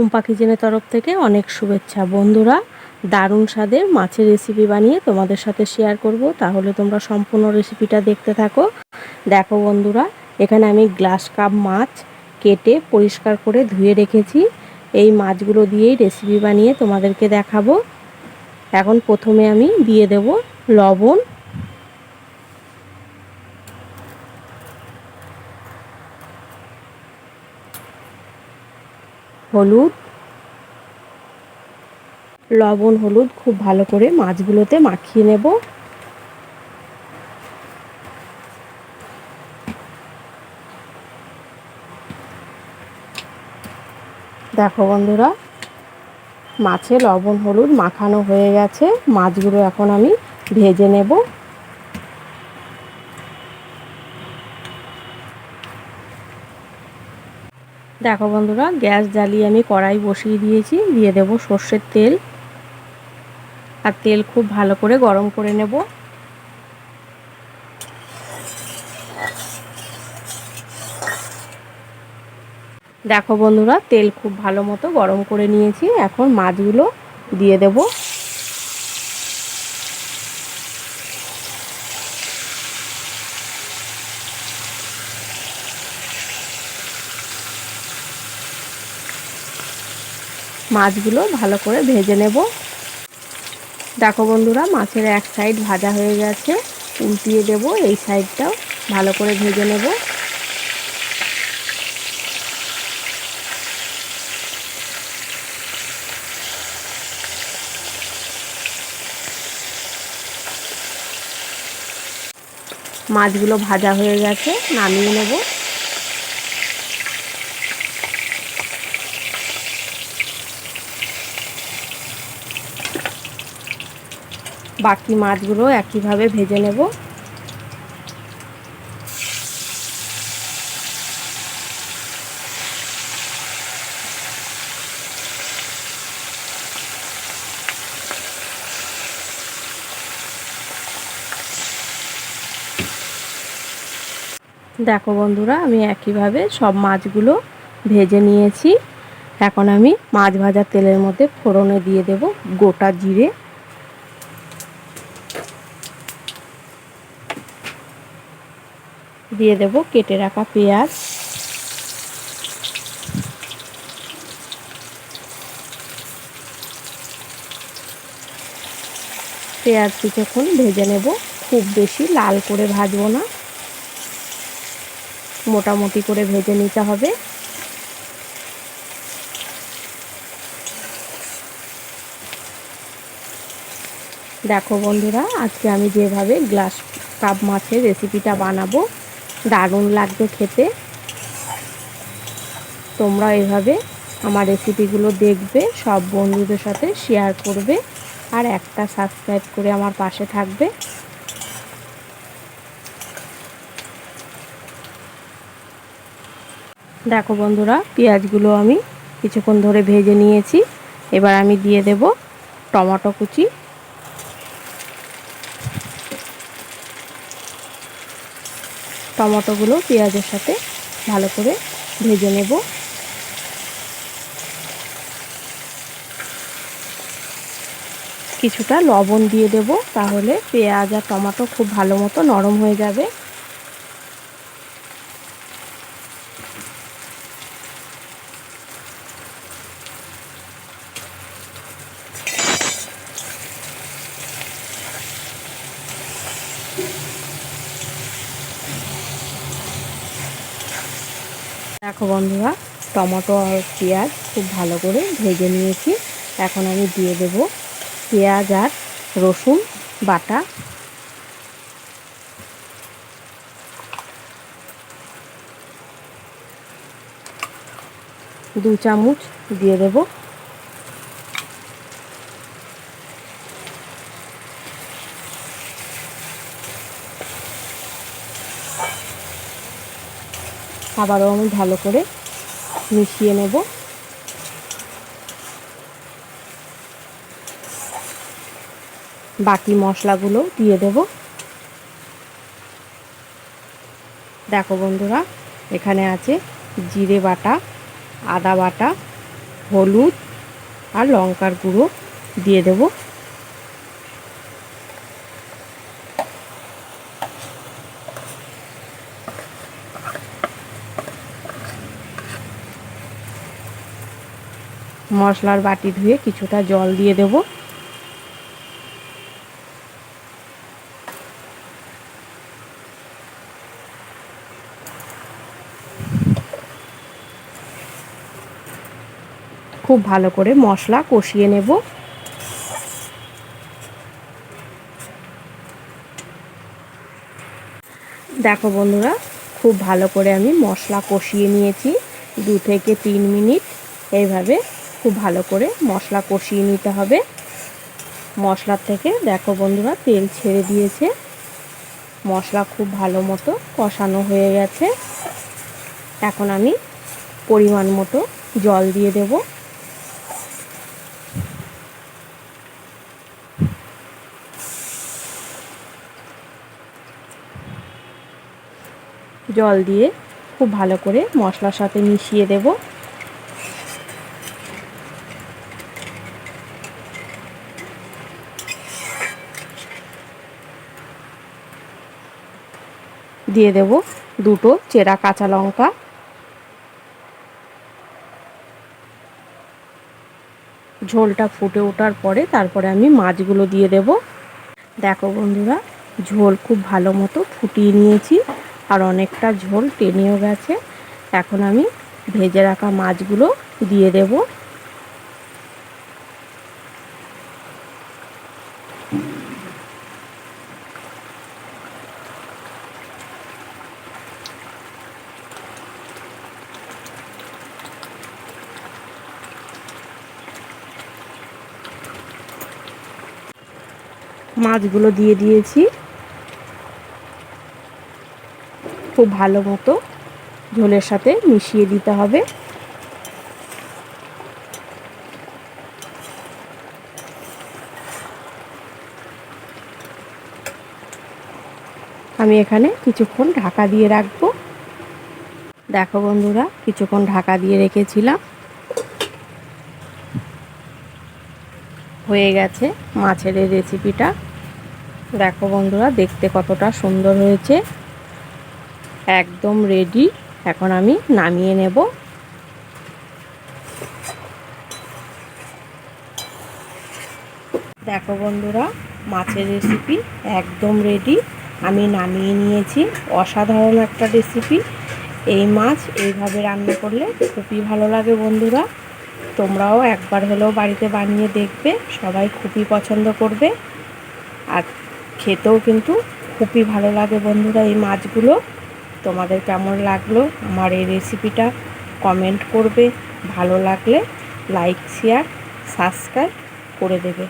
টুম্পা কিচেনের তরফ থেকে অনেক শুভেচ্ছা। বন্ধুরা, দারুণ স্বাদের মাছের রেসিপি বানিয়ে তোমাদের সাথে শেয়ার করব, তাহলে তোমরা সম্পূর্ণ রেসিপিটা দেখতে থাকো। দেখো বন্ধুরা, এখানে আমি গ্লাস কাপ মাছ কেটে পরিষ্কার করে ধুয়ে রেখেছি। এই মাছগুলো দিয়েই রেসিপি বানিয়ে তোমাদেরকে দেখাবো। এখন প্রথমে আমি দিয়ে দেব লবণ, হলুদ, লবণ হলুদ খুব ভালো করে মাছগুলোতে মাখিয়ে নেব। দেখো বন্ধুরা, মাছে লবণ হলুদ মাখানো হয়ে গেছে। মাছগুলো এখন আমি ভেজে নেব। দেখো বন্ধুরা, গ্যাস জ্বালিয়ে আমি কড়াই বসিয়ে দিয়েছি। দিয়ে দেব সর্ষের তেল, আর তেল খুব ভালো করে গরম করে নেব। দেখো বন্ধুরা, তেল খুব ভালো মতো গরম করে নিয়েছি। এখন মাছগুলো দিয়ে দেব। মাছগুলো ভালো করে ভেজে নেব। দেখো বন্ধুরা, মাছের এক সাইড ভাজা হয়ে গেছে, উল্টিয়ে দেব। এই সাইডটাও ভালো করে ভেজে নেব। মাছগুলো ভাজা হয়ে গেছে, নামিয়ে নেব। বাকি মাছগুলো একইভাবে ভেজে নেব। দেখো বন্ধুরা, আমি একইভাবে সব মাছগুলো ভেজে নিয়েছি। এখন আমি মাছ ভাজার তেলের মধ্যে ফোড়নে দিয়ে দেব গোটা জিরে, দিয়ে দেব কেটে রাখা পেঁয়াজ, পেঁয়াজ কিছুক্ষণ ভেজে নেব। খুব বেশি লাল করে ভাজবো না, মোটামুটি করে ভেজে নিতে হবে। দেখো বন্ধুরা, আজকে আমি যেভাবে গ্লাস কাপ মাছের রেসিপিটা বানাবো, দারুণ লাগবে খেতে। তোমরা এভাবে আমার রেসিপিগুলো দেখবে, সব বন্ধুদের সাথে শেয়ার করবে, আর একটা সাবস্ক্রাইব করে আমার পাশে থাকবে। দেখো বন্ধুরা, পেঁয়াজগুলো আমি কিছুক্ষণ ধরে ভেজে নিয়েছি। এবার আমি দিয়ে দেব টমেটো কুচি, টমেটোগুলো পেঁয়াজের সাথে ভালো করে ভেজে নেব। কিছুটা লবণ দিয়ে দেব, তাহলে পেঁয়াজ আর টমেটো খুব ভালো মতো নরম হয়ে যাবে। দেখো বন্ধুরা, টমেটো আর পেঁয়াজ খুব ভালো করে ভেজে নিয়েছি। এখন আমি দিয়ে দেব পেঁয়াজ আর রসুন বাটা, 2 চামচ দিয়ে দেব। আবারও আমি ভালো করে মিশিয়ে নেব। বাকি মশলাগুলো দিয়ে দেব। দেখো বন্ধুরা, এখানে আছে জিরে বাটা, আদা বাটা, হলুদ আর লঙ্কার গুঁড়ো দিয়ে দেব। মশলার বাটি ধুয়ে কিছুটা জল দিয়ে দেব। খুব ভালো করে মশলা কষিয়ে নেব। দেখো বন্ধুরা, খুব ভালো করে আমি মশলা কষিয়ে নিয়েছি। 2 থেকে 3 মিনিট এইভাবে খুব ভালো করে মশলা কষিয়ে নিতে হবে। মশলার থেকে দেখো বন্ধুরা তেল ছেড়ে দিয়েছে। মশলা খুব ভালো মতো কষানো হয়ে গেছে। এখন আমি পরিমাণ মতো জল দিয়ে দেব। জল দিয়ে খুব ভালো করে মশলার সাথে মিশিয়ে দেব। দিয়ে দেব 2টো চেরা কাঁচা লঙ্কা। ঝোলটা ফুটে ওঠার পরে তারপরে আমি মাছগুলো দিয়ে দেব। দেখো বন্ধুরা, ঝোল খুব ভালো মতো ফুটিয়ে নিয়েছি আর অনেকটা ঝোল টেনেও গেছে। এখন আমি ভেজে রাখা মাছগুলো দিয়ে দেব। মাছগুলো দিয়ে দিয়েছি। খুব ভালো মতো ঝোলের সাথে মিশিয়ে দিতে হবে। আমি এখানে কিছুক্ষণ ঢাকা দিয়ে রাখবো। দেখো বন্ধুরা, কিছুক্ষণ ঢাকা দিয়ে রেখেছিলাম, হয়ে গেছে মাছের এই রেসিপিটা। দেখো বন্ধুরা, দেখতে কতটা সুন্দর হয়েছে, একদম রেডি। এখন আমি নামিয়ে নেব। দেখো বন্ধুরা, মাছের রেসিপি একদম রেডি। আমি নামিয়ে নিয়েছি। অসাধারণ একটা রেসিপি। এই মাছ এইভাবে রান্না করলে খুবই ভালো লাগে বন্ধুরা। তোমরাও একবার হলেও বাড়িতে বানিয়ে দেখবে, সবাই খুবই পছন্দ করবে আর খেতেও কিন্তু খুবই ভালো লাগে বন্ধুরা এই মাছগুলো। তোমাদের কেমন লাগলো আমার এই রেসিপিটা কমেন্ট করবে। ভালো লাগলে লাইক, শেয়ার, সাবস্ক্রাইব করে দেবে।